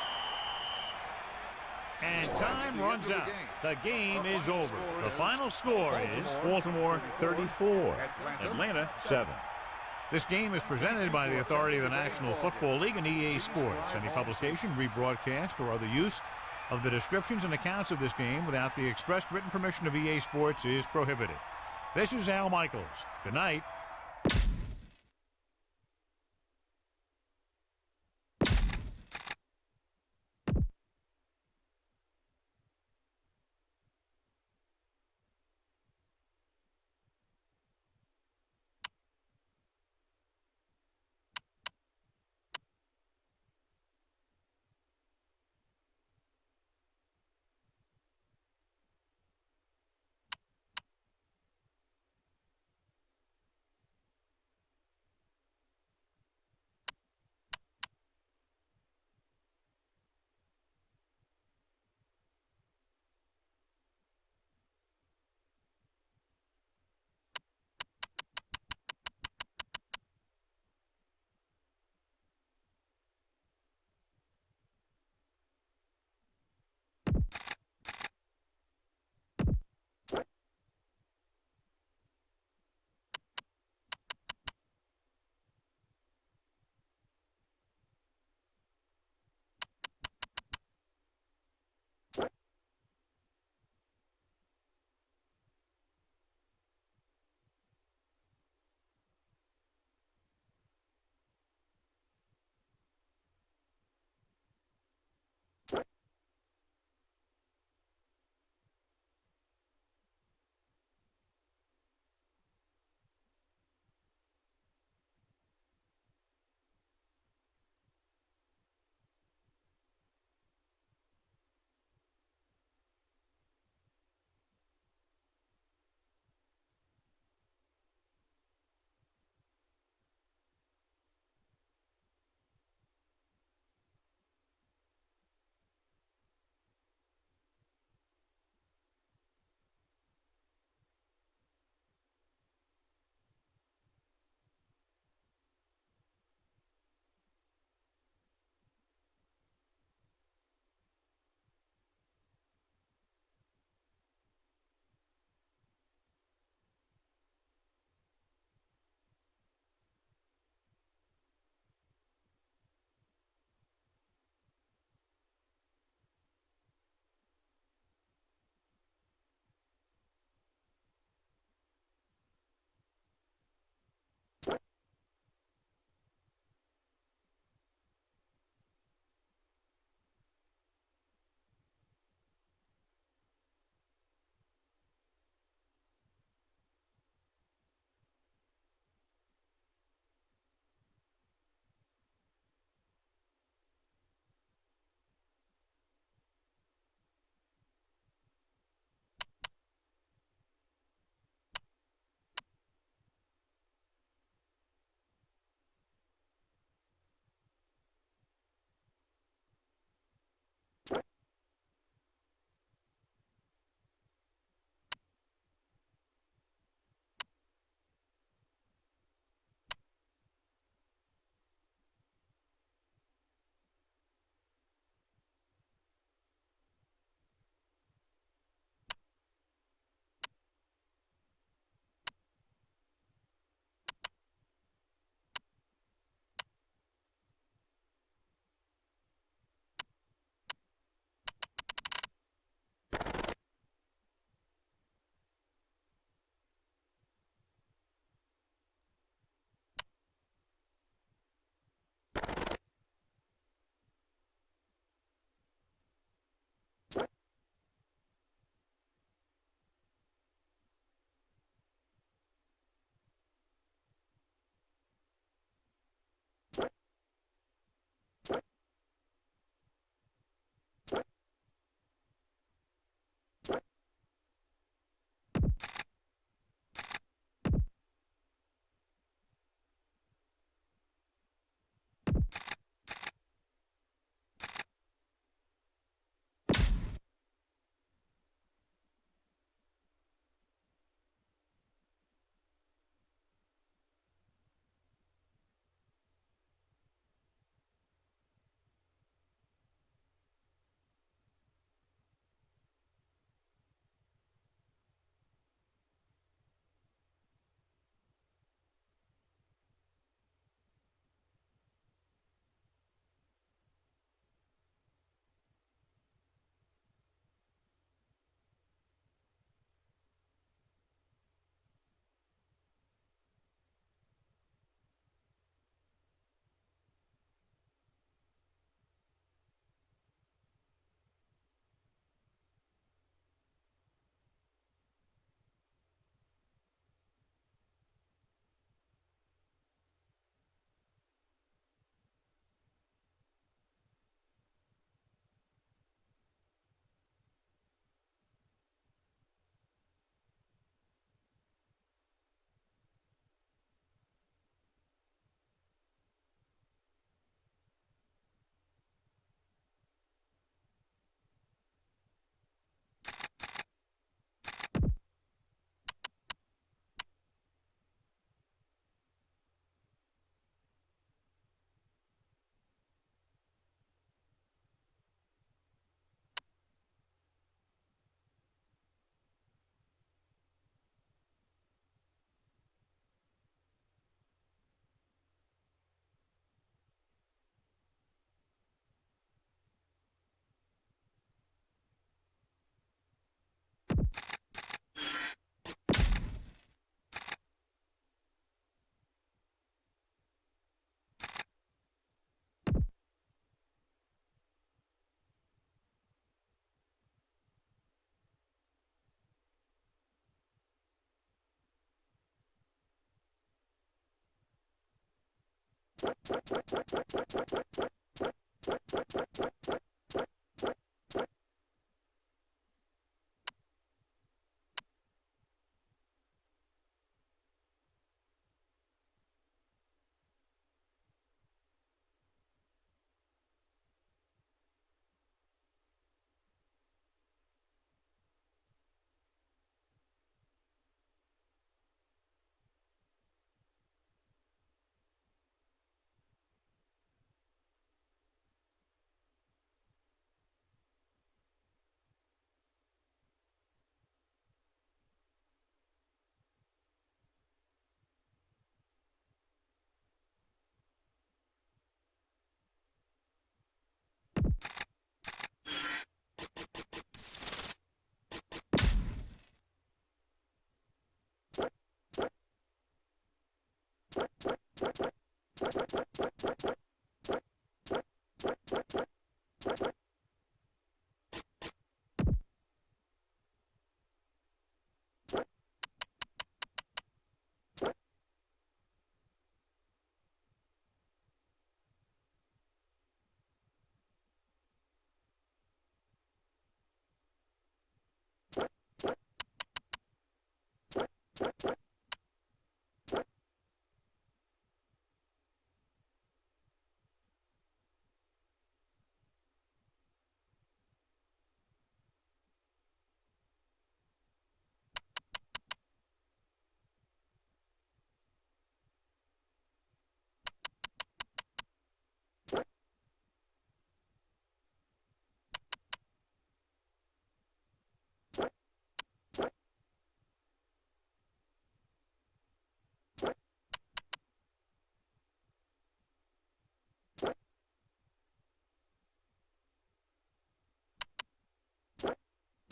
S1: And time runs out. The game is over. The final score is Baltimore 34, Atlanta 7. This game is presented by the authority of the National Football League and EA Sports. Any publication, rebroadcast, or other use of the descriptions and accounts of this game without the expressed written permission of EA Sports is prohibited. This is Al Michaels. Good night.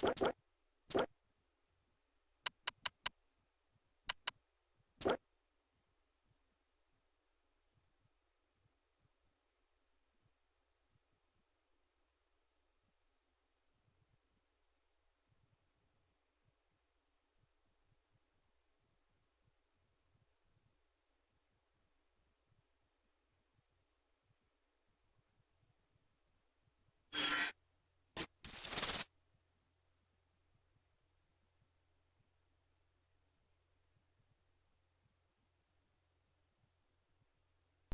S6: You